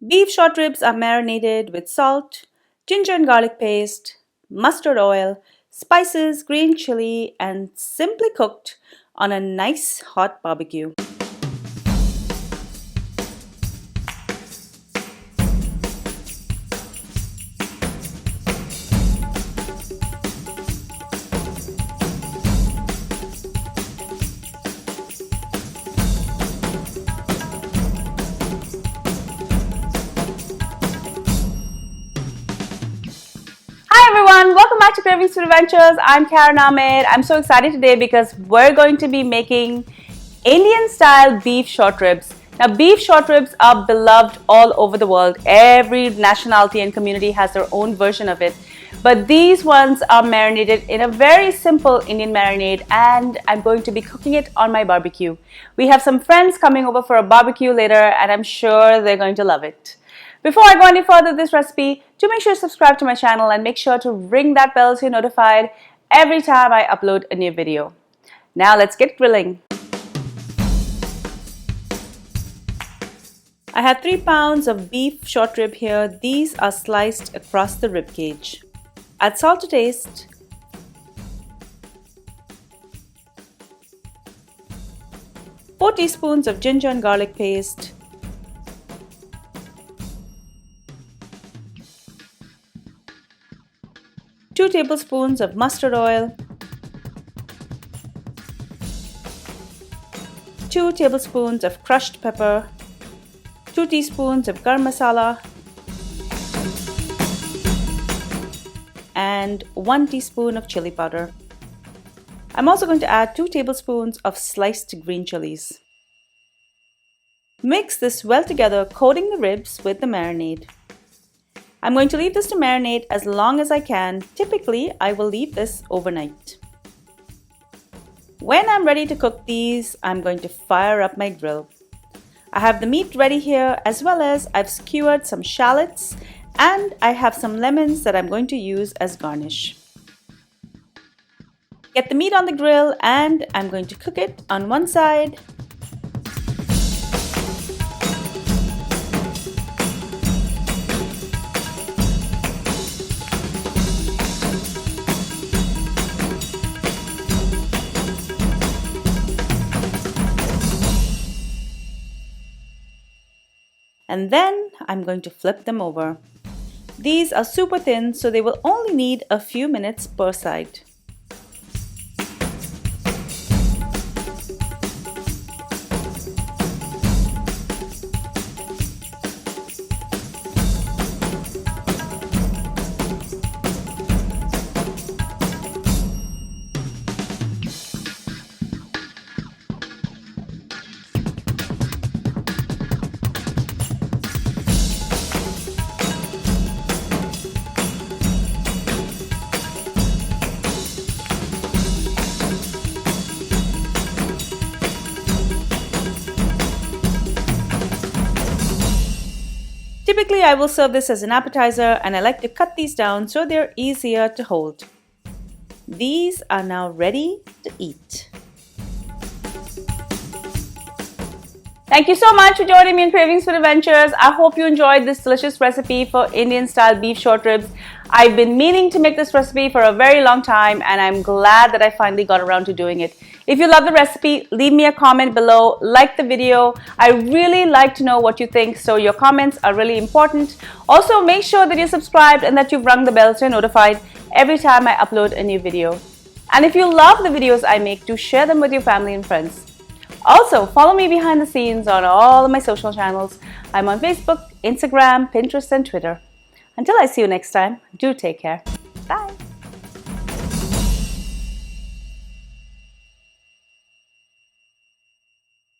Beef short ribs are marinated with salt, ginger and garlic paste, mustard oil, spices, green chili, and simply cooked on a nice hot barbecue. Hi everyone, welcome back to Kravings Food Adventures. I'm Karen Ahmed. I'm so excited today because we're going to be making Indian style beef short ribs. Now beef short ribs are beloved all over the world. Every nationality and community has their own version of it. But these ones are marinated in a very simple Indian marinade, and I'm going to be cooking it on my barbecue. We have some friends coming over for a barbecue later and I'm sure they're going to love it. Before I go any further with this recipe, do make sure to subscribe to my channel and make sure to ring that bell so you're notified every time I upload a new video. Now let's get grilling. I have 3 pounds of beef short rib here. These are sliced across the rib cage. Add salt to taste. Four teaspoons of ginger and garlic paste. 2 tablespoons of mustard oil, 2 tablespoons of crushed pepper, 2 teaspoons of Garam Masala, and 1 teaspoon of chili powder. I'm also going to add 2 tablespoons of sliced green chilies. Mix this well together, coating the ribs with the marinade. I'm going to leave this to marinate as long as I can. Typically, I will leave this overnight. When I'm ready to cook these, I'm going to fire up my grill. I have the meat ready here, as well as I've skewered some shallots and I have some lemons that I'm going to use as garnish. Get the meat on the grill and I'm going to cook it on one side. And then I'm going to flip them over. These are super thin, so they will only need a few minutes per side. Typically, I will serve this as an appetizer and I like to cut these down so they're easier to hold. These are now ready to eat. Thank you so much for joining me in Cravings Food Adventures. I hope you enjoyed this delicious recipe for Indian style beef short ribs. I've been meaning to make this recipe for a very long time and I'm glad that I finally got around to doing it. If you love the recipe, leave me a comment below, like the video. I really like to know what you think, so your comments are really important. Also, make sure that you're subscribed and that you've rung the bell so you're notified every time I upload a new video. And if you love the videos I make, do share them with your family and friends. Also, follow me behind the scenes on all of my social channels. I'm on Facebook, Instagram, Pinterest, and Twitter. Until I see you next time, do take care. Bye.